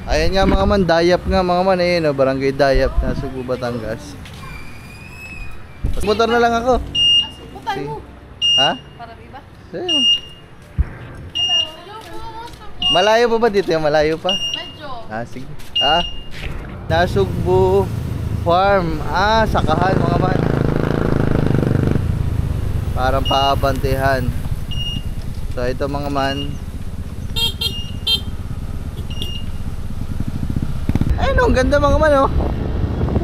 Ayan nga mga man, Dayap nga mga man. Ayun o, Barangay Dayap na Subo, Batangas. Motor na lang ako. Bukay mo. Ha? Para iba. Ayun. Malayo pa ba dito? Malayo pa? Medyo. Sige. Nasugbu Farm. Sakahan mga man. Parang paabantihan. So ito mga man. Ayun, ang ganda mga man oh.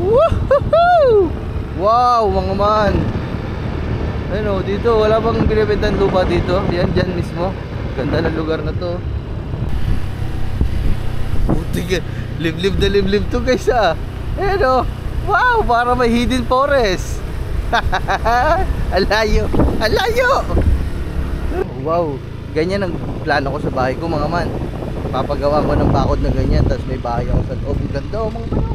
Woohoo! Wow mga man. Ayun oh, dito wala bang binibentang lupa dito? Yan dyan mismo. Ganda ng lugar na to. Puti, liblib na liblib to guys Ayun oh. Wow, para may hidden forest. Alayo. Alayo. Wow, ganyan ang plano ko sa bahay ko mga man. Papagawa ko ng bakod na ganyan, tapos may bahay ako sa loob. Ganda oh mga man.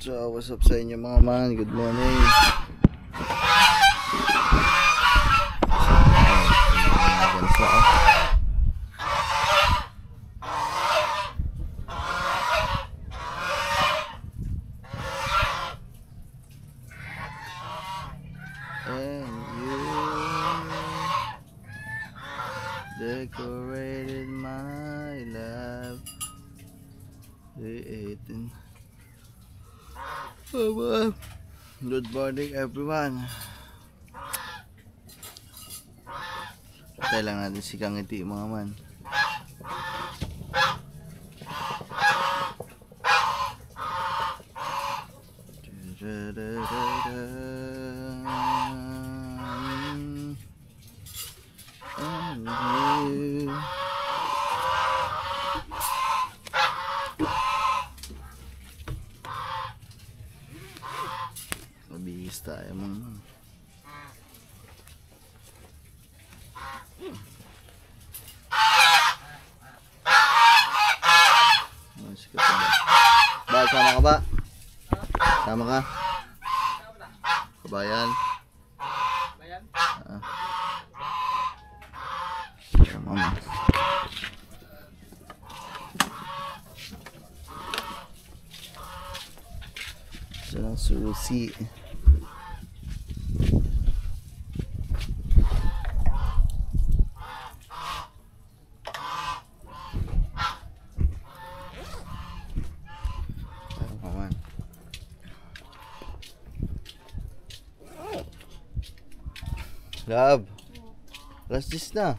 So, what's up sa inyo mga man? Good morning. And you decorated my love. Good morning everyone. Patay lang natin si Kangiti mga man. Mabihis tayo mga. Ba, sama ka ba? Sama ka? Kabayan? Kabayan? Mama. Siya susi. Love, last this na.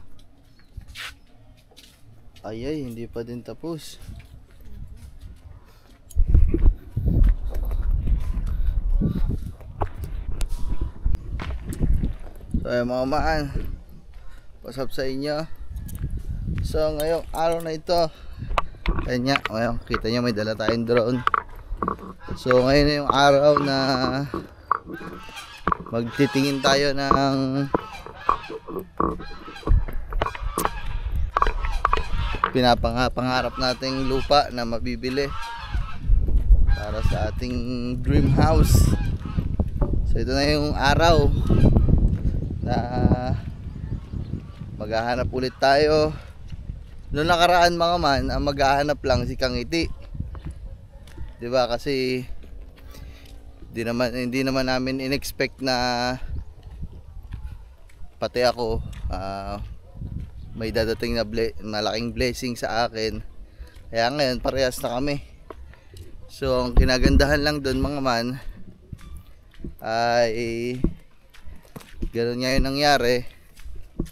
Ay, hindi pa din tapos. So mga maan, what's up sa inyo? So ngayong araw na ito, ayun nga, ngayon, kita nyo may dala tayong drone. So ngayon na yung araw na magtitingin tayo ng pinapangarap nating lupa na mabibili para sa ating dream house. So ito na yung araw na maghahanap ulit tayo. Noong nakaraan mga man, ang maghahanap lang si Kangiti, diba? Kasi hindi naman namin in-expect na pati ako may dadating na malaking blessing sa akin. Kaya ngayon parehas na kami. So ang kinagandahan lang doon mga man ay ganoon nga yung nangyari.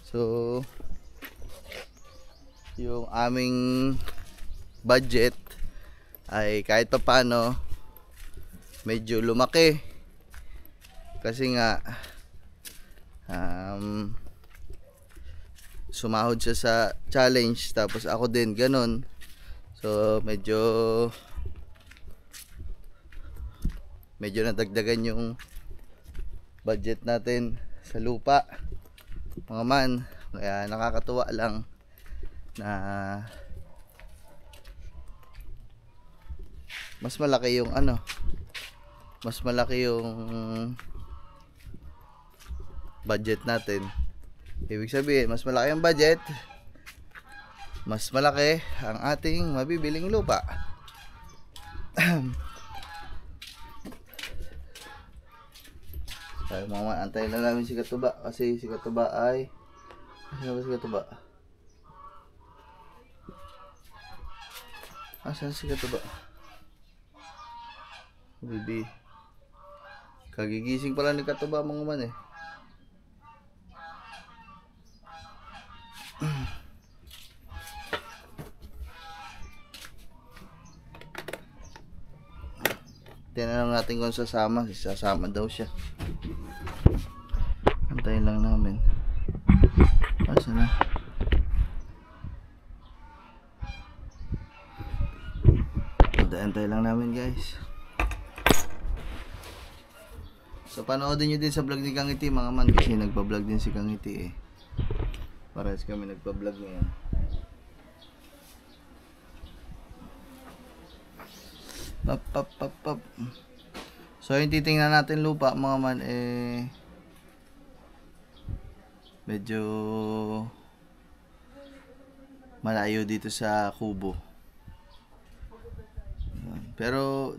So yung aming budget ay kahit pa paano medyo lumaki kasi nga sumahod siya sa challenge, tapos ako din ganun. So medyo nadagdagan yung budget natin sa lupa mga man. Kaya nakakatuwa lang na mas malaki yung budget natin Ibig sabihin, mas malaki ang budget, mas malaki ang ating mabibiling lupa. Tayo mga antayin na namin si Katuba kasi si Katuba ay ano ba si Katuba? Asan si Katuba? Bibi. Kagigising pala ni Katuba mga man eh. Tingnan lang natin kung sasama. Sasama daw siya. Antayin lang namin. Asa na? Antay lang namin guys. So panoodin nyo din sa vlog ni Kang Iti mga man. Kasi nagpa-vlog din si Kang Iti eh. Parehas kami nagpa-vlog ngayon. Pap. So yung titingnan natin lupa mga man eh medyo malayo dito sa Kubo. Pero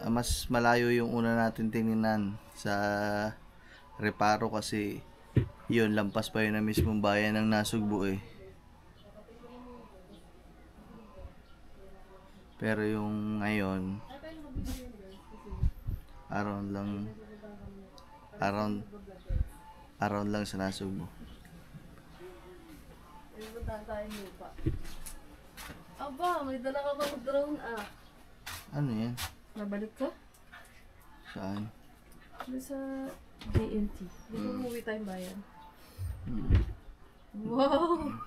mas malayo yung una natin tingnan sa Reparo kasi yun lampas pa yun na mismong bayan ng Nasugbu eh. Pero yung ngayon around lang sa Nasugbu. Aba, may dala ka bang drone ah? Ano yan? Nabalik ka? Saan? Doon sa JNT. Di ba umuwi tayong bayan? Wow!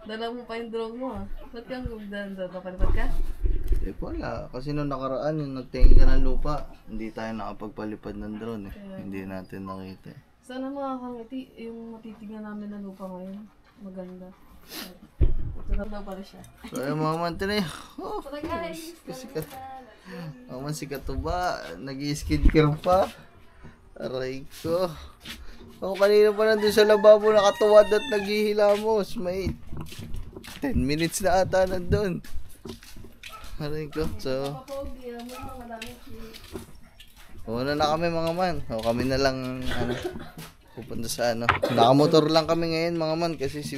Dala mo pa yung drone mo ah. Ba't kang gugdan doon? Papalipat ka? Eh wala, kasi nung nakaraan yung nagtingin ka ng lupa, hindi tayo nakapagpalipad ng drone eh. Hindi natin nakita eh. Sana mga kangiti, yung matitignan namin na lupa ngayon. Maganda. Ito na daw pala siya. So yung mga mantinay, oh, Tara guys! Maman si Katuba, nag-skincare pa. Aray ko. Ako kanina pa nandun sa lababo nakatuwad at naghihilamos. May 10 minutes na ata nandun. Aray ko. So, una na kami mga man. O kami na lang ano, pupunta sa ano. Nakamotor lang kami ngayon mga man kasi si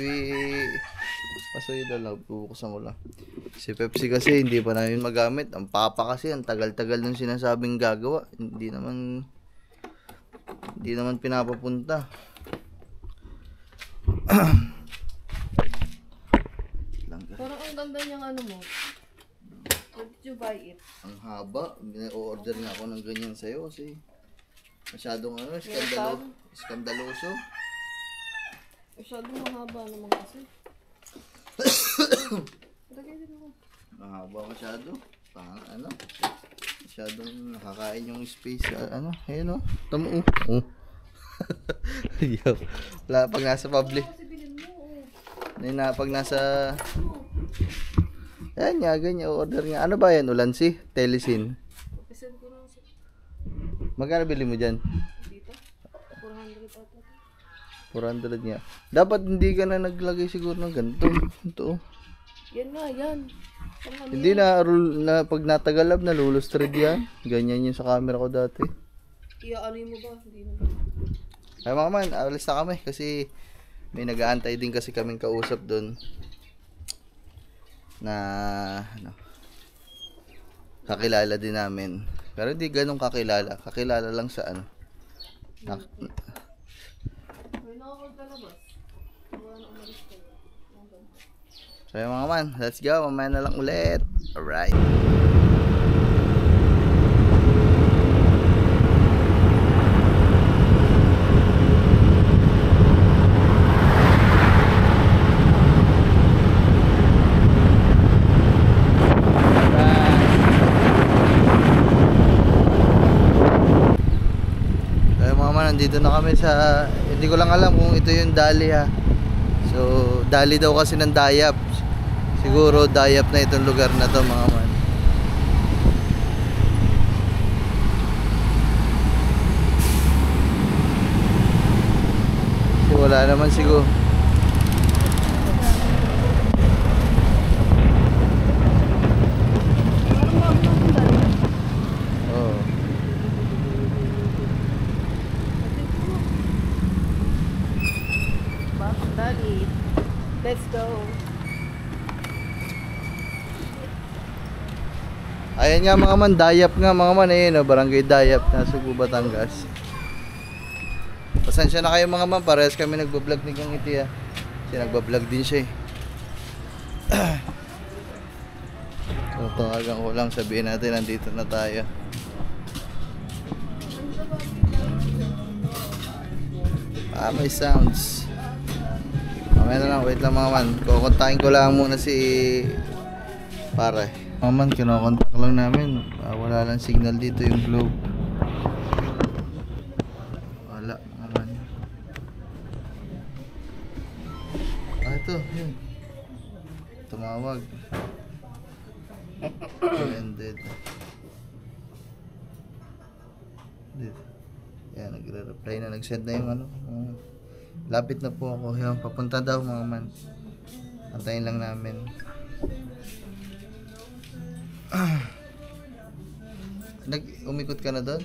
Pasoy daw bubukusan ko lang. Si Pepsi kasi hindi pa namin magamit. Ang papa kasi ang tagal-tagal nung sinasabing gagawa. Hindi naman pinapapunta. Parang ang ganda niyang ano mo. Where did you buy it? Ang haba. Order nga ako ng ganyan sa'yo kasi masyadong ano, skandaloso. Masyadong mahaba naman kasi. Lagay din ako. Mahaba masyado. Ano? Masyadong nakakain yung space. Ano? Ayun o. Tamo o. Oh. Wala pag nasa public. Pag nasa... Ayan nga, ganyan. Order nga. Ano ba yan? Ulansi? Telesin. Isend ko na sa... Magkano bili mo dyan? Dito? 400 ata. 400 nga. Dapat hindi ka na naglagay siguro ng ganito. Ito. Yan nga, yan. Hindi na pag natagalab na lulustred yan. Ganyan yun sa camera ko dati. Ano mo ba? Hindi na. Ay mga man, alis na kami kasi may nag-aantay din kasi kaming kausap doon na ano, kakilala din namin. Pero hindi ganun kakilala. Kakilala lang sa ano. May nakapagtalabas. Wala na umalis ko. So yung mga man, let's go. Mamaya na lang ulit. Alright. So yung mga man, nandito na kami sa, hindi ko lang alam kung ito yung Dali ha. So, Dali daw kasi ng Dayap. Siguro Dayap na itong lugar na to mga man. Kasi wala naman siguro. Dali. Let's go. Ayan nga mga man, Dayap nga mga man, ayun, barangay Dayap, nasa Subo, Batangas. Pasensya na kayo mga man, parehas kami nagbablog ni Kang Iti kasi nagbablog din siya So tawagan ko lang, sabihin natin nandito na tayo. May sounds. Mamaya na lang, wait lang mga man, kukontakin ko lang muna si pare. Mga man, kinokontak lang namin, wala lang signal dito yung globe. Wala mga man. Ito, yun. Tumawag. Ended. Dito. Yan, nagre-reply na, nag-send na yung ano. Lapit na po ako. Yan, papunta daw mga man. Antayin lang namin. Umikot ka na doon?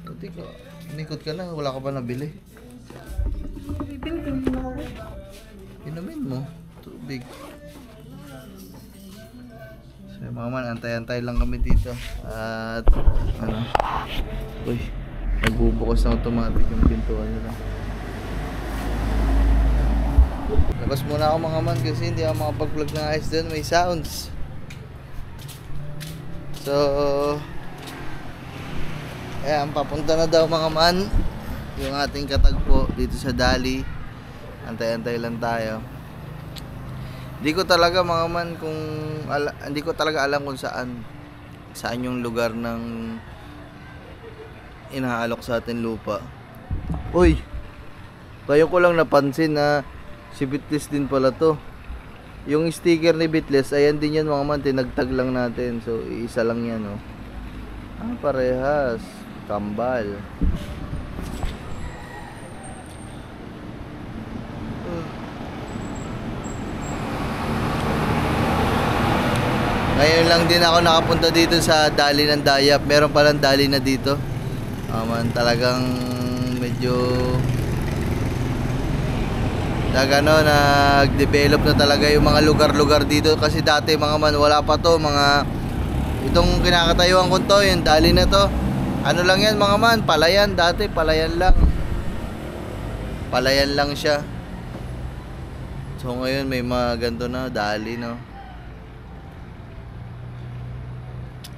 Hindi ko. Umikot ka na, wala ka pa nabili. Inumin mo. Tubig. So mga man, antay-antay lang kami dito. At ano, uy, nagbubukas na automatic yung pintuan nila. Labas muna ako mga man kasi hindi ako makapag-vlog ng ayos doon, may sounds. So ayan, papunta na daw mga man yung ating katagpo dito sa Dali. Antay-antay lang tayo. Hindi ko talaga mga man hindi ko talaga alam kung saan yung lugar ng inaalok sa atin lupa. Uy, tayo ko lang napansin na si Bitles din pala to. Yung sticker ni Bitles, ayan din yan mga man, tinagtag lang natin. So isa lang yan, oh. Parehas, kambal. Ngayon lang din ako nakapunta dito sa Dali ng Dayap. Meron palang Dali na dito. Talagang medyo nag-develop na talaga yung mga lugar-lugar dito. Kasi dati mga man, wala pa to. Itong kinakatayuan ko to, yung Dali na to. Ano lang yan mga man, palayan. Dati palayan lang. Palayan lang siya. So ngayon may mga ganito na, Dali, no.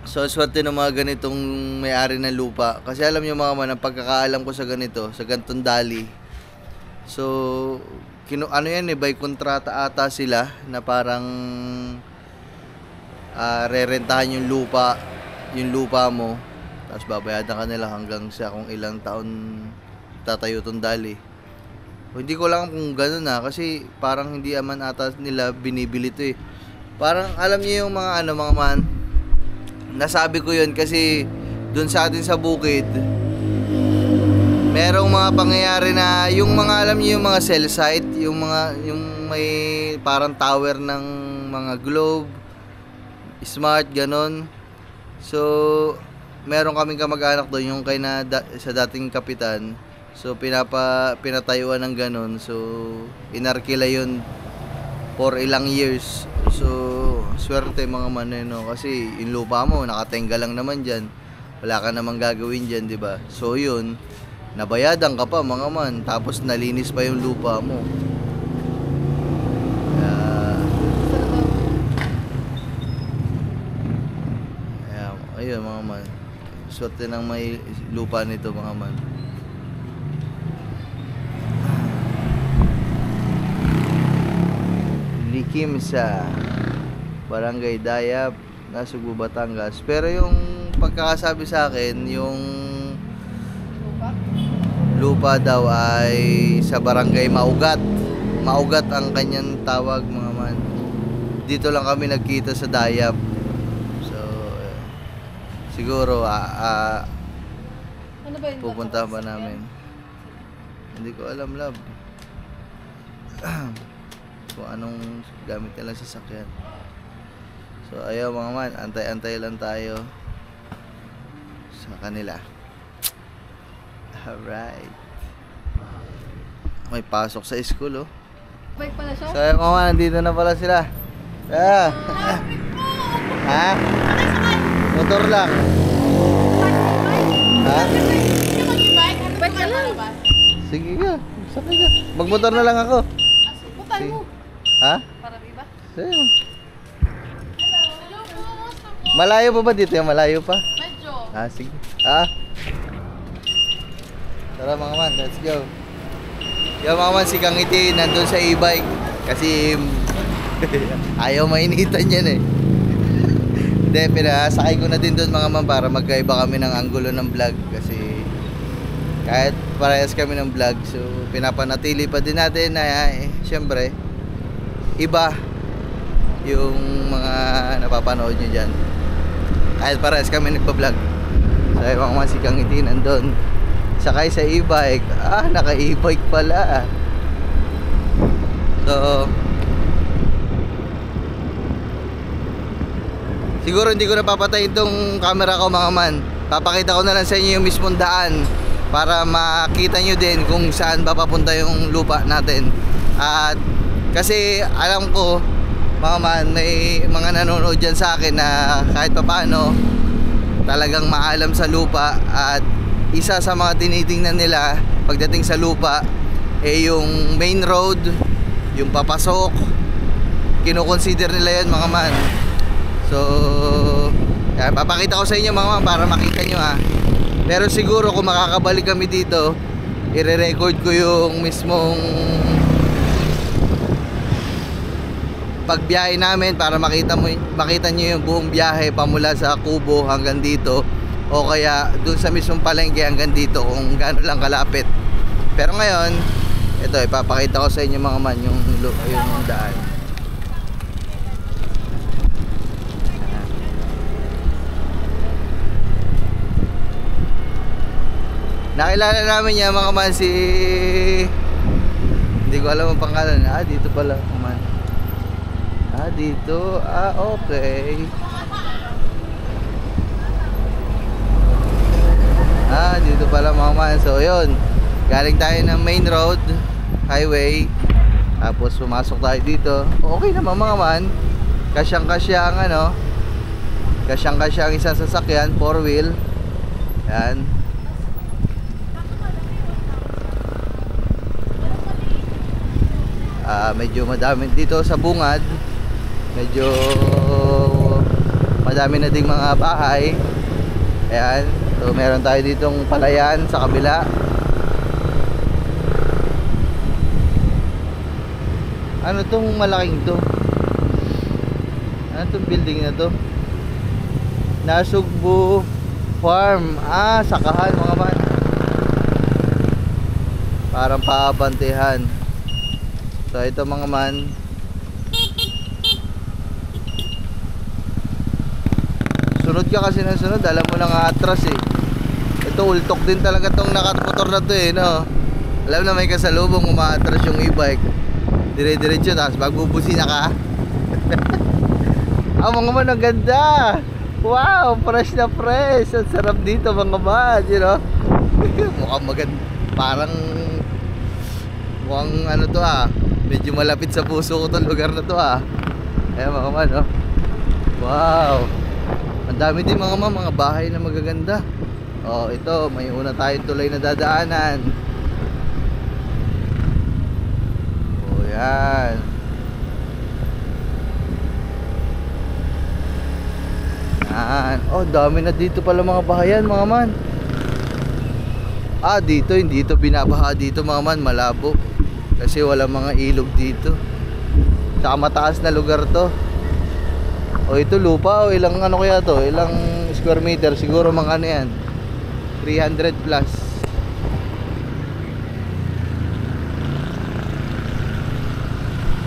So swerte ng mga ganitong may-ari ng lupa. Kasi alam nyo mga man, ang pagkakaalam ko sa ganito, sa ganitong Dali. So ano yan by kontrata ata sila na parang rerentahan yung lupa mo, tapos babayadan ka nila hanggang sa kung ilang taon tatayo tong Dali. Hindi ko lang kung gano'n kasi parang hindi aman ata nila binibili to Parang alam niyo yung mga mga man, nasabi ko yun kasi dun sa atin sa bukid merong mga pangyayari na yung mga alam niyo yung mga cell site, yung may parang tower ng mga Globe, Smart, ganon. So meron kaming kamag-anak doon yung sa dating kapitan. So pinatayuan ng ganon. So inarkila yun for ilang years. So swerte mga maneno kasi yung lupa mo nakatenga lang naman diyan. Wala ka namang gagawin diyan, 'di ba? So yun, nabayadan ka pa mga man, tapos nalinis pa yung lupa mo. Ayun mga man, swerte ng may lupa nito mga man. Likim sa Barangay Dayap, nasa Subo, Batangas. Pero yung pagkakasabi sa akin, yung lupa daw ay sa Barangay Maugat. Maugat ang kanyang tawag mga man. Dito lang kami nagkita sa Dayap. So siguro Ano ba yun? pupunta ba namin? Hindi ko alam, love. Kung anong gamit nila sa sasakyan. So ayaw mga man, antay-antay lang tayo sa kanila. Alright. may pasok sa school, oh. Bike pala siya? So, yung mga nandito na pala sila. Ah. Ha? Motor lang. Ha? Bike ka lang. Sige ka. Sakay ka. Magmotor na lang ako. Putay mo. Ha? Para iba? Sige. Malayo pa ba dito? Malayo pa? Medyo. Ah, sige. Ah. Tara mga man, let's go. Yung mga man, si Kangiti nandun sa e-bike. Kasi ayaw mainitan yan eh. Hindi, pinasakay ko na din doon mga man para magkaiba kami ng anggulo ng vlog. Kasi kahit parehas kami ng vlog, so pinapanatili pa din natin na syempre iba yung mga napapanood nyo dyan. Kahit parehas kami nagpa-vlog. So yung mga man, si Kangiti nandun sakay sa e-bike. Ah, naka e-bike pala. So siguro hindi ko na papatayin itong camera ko mga man. Papakita ko na lang sa inyo yung mismong daan para makita nyo din kung saan ba papunta yung lupa natin. At kasi alam ko mga man, may mga nanonood dyan sa akin na kahit papaano talagang maalam sa lupa. At isa sa mga tinitingnan nila pagdating sa lupa yung main road, yung papasok, kinoconsider nila yan mga man. So kaya papakita ko sa inyo mga man para makita nyo ha. Pero siguro kung makakabalik kami dito, i-record ko yung mismong pagbiyahe namin para makita nyo yung buong biyahe pamula sa Kubo hanggang dito, o kaya dun sa mismong palengke hanggang dito kung gaano lang kalapit. Pero ngayon, ito ipapakita ko sa inyo mga man yung daan. Nakilala namin niya mga man si, hindi ko alam ang pangalan. Ah, dito pala man. Ah, dito. Ah, okay. Ah, dito pala mga man. So yun, galing tayo ng main road, highway. Tapos pumasok tayo dito. Okay naman mga man. Kasyang-kasya ang ano, kasyang-kasya ang isang sasakyan, 4-wheel. Yan. Medyo madami dito sa bungad. Medyo madami na ding mga bahay. Ayan. So meron tayo ditong palayan sa kabila. Ano tong malaking to? Ano tong building na to? Nasugbu Farm. Ah, sakahan mga man. Parang paabantehan. So ito mga man, sunod ka kasi ng sunod, alam mo na nga atras eh. Ito ultok din talaga tong nakamotor na to eh, no? Alam na may kasalubong umaatras yung e-bike, dire-diretso, tapos magbubusina ka. Ah mga man, ang ganda. Wow, fresh na fresh. Ang sarap dito mga man, you know? Mukhang maganda. Parang mukhang ano to ah, medyo malapit sa puso ko tong lugar na to ah. Ayan mga man, oh. Wow. Ang dami din mga man, mga bahay na magaganda. Oh, ito, may una tayong tulay na dadaanan. Oh, yan. Yan. Oh, dami na dito pala mga bahayan mga man. Ah, dito, hindi ito binabaha dito mga man, malabo. Kasi wala mga ilog dito. Tsaka mataas na lugar to. O ito lupa, o ilang ano kaya to? Ilang square meter? Siguro mga ano yan, 300 plus.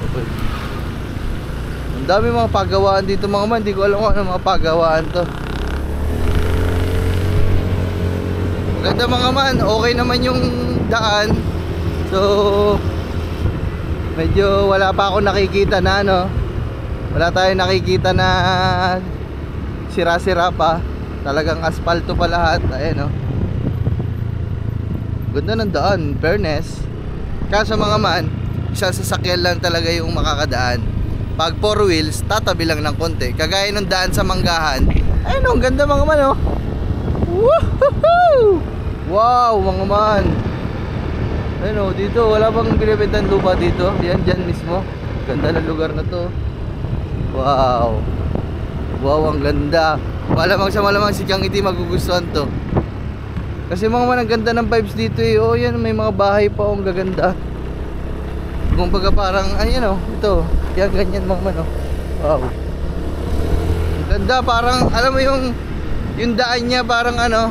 Okay. Ang dami mga pagawaan dito mga man. Hindi ko alam kung ano mga pagawaan to. Maganda mga man. Okay naman yung daan. So medyo wala pa ako nakikita na ano, wala tayong nakikita na sira-sira pa. Talagang asfalto pa lahat. Ayan o, ganda ng daan, fairness. Kaso mga man, isang sasakyan lang talaga yung makakadaan. Pag 4 wheels, tatabi lang ng konti. Kagaya ng daan sa Manggahan. Ayun, ang ganda mga man, oh. Woohoo! Wow, mga man. Ayun, oh, dito wala bang binibentang lupa dito? Yan, dyan mismo. Ganda ng lugar na to. Wow. Wow, ang ganda. Malamang si Kang Iti magugustuhan to. Kasi mga man, ang ganda ng vibes dito eh. Oh, yan, may mga bahay pa, oh, ang gaganda. Kung baga parang, ayan oh, ito. Yan, ganyan mga man, oh. Wow. Ang ganda, parang, alam mo yung daan niya, parang ano,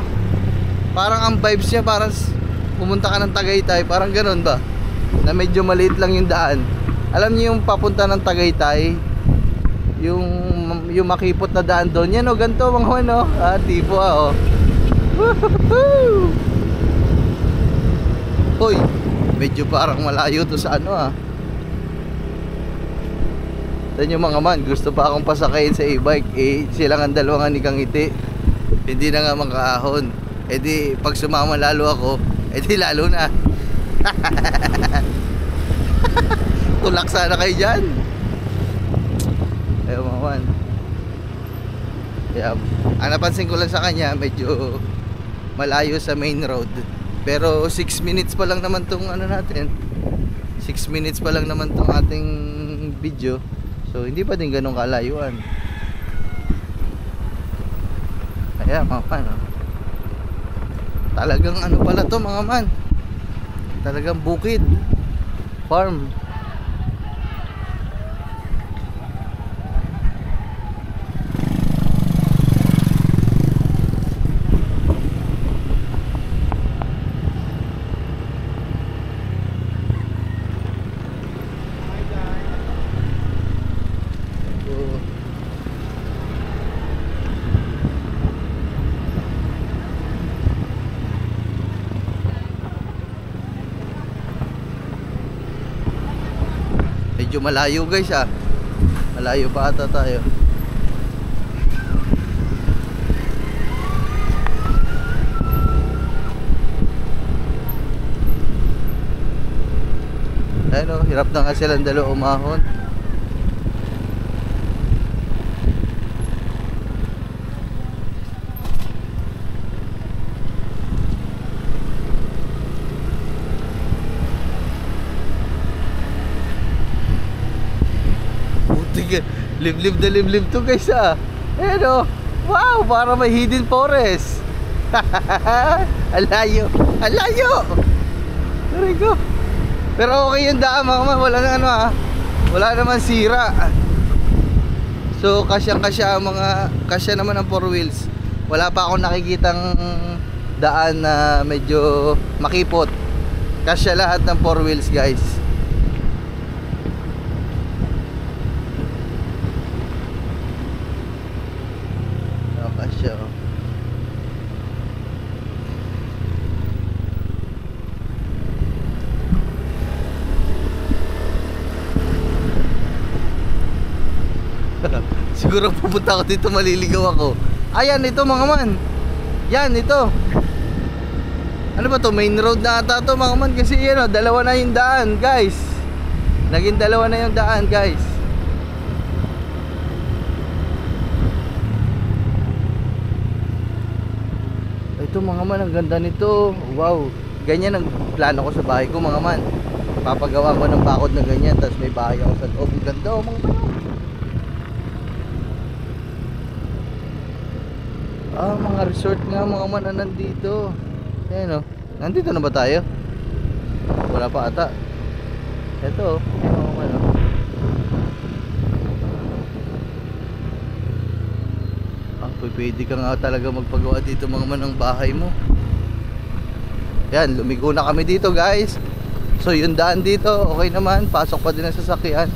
parang ang vibes niya, parang pumunta ka ng Tagaytay, parang ganun ba? Na medyo maliit lang yung daan. Alam niyo yung papunta ng Tagaytay, yung makipot na daan doon. Yan oh, ganito mga man, oh. Tipo oh. Woohoo! Hoy, medyo parang malayo to sa ano ah. Yan yung mga man, gusto pa akong pasakayin sa e-bike. Eh, silang ang dalawa nga ni Kang Iti. Hindi na nga makaahon. Eh di, pag sumama lalo ako, eh di lalo na. Tulak sana kayo dyan. Ayaw mga man. Kaya, ang napansin ko lang sa kanya, medyo malayo sa main road. Pero 6 minutes pa lang naman tong ano natin. 6 minutes pa lang naman tong ating video. So hindi pa din ganun kalayuan. Kaya mga man, oh. Talagang ano pala to mga man. Talagang bukid. Farm. Medyo malayo guys ah. Malayo pa ata tayo. Ayun oh, hirap na nga silang dalawa umahon. Liblib na liblib to guys ah. Ayan oh. Wow, para may hidden forest. Alayo. Alayo. Aray ko. Pero okay yung daan mga man. Wala na ano ah. Wala naman sira. So kasya naman ang 4 wheels. Wala pa akong nakikitang daan na medyo makipot. Kasya lahat ng 4 wheels guys. Kasya oh. Siguro pupunta ako dito maliligaw ako. Ayan ito mga man. Yan ito. Ano ba to? Main road na ata to mga man. Kasi yan o, dalawa na yung daan guys. Naging dalawa na yung daan guys. Ito mga man, ang ganda nito. Wow. Ganyan ang plano ko sa bahay ko mga man. Papagawa ko ng bakod na ganyan. Tapos may bahay ako sa loob. Ang ganda oh mga man. Ah, mga resort nga mga man na nandito. Ayan o. Nandito na ba tayo? Wala pa ata. Ito o. Mga man o. Pwede ka nga talaga magpagawa dito mga man ng bahay mo. Yan, lumigo na kami dito guys. So yung daan dito, okay naman. Pasok pa din ang sasakyan.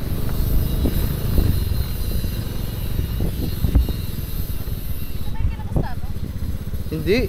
Hindi.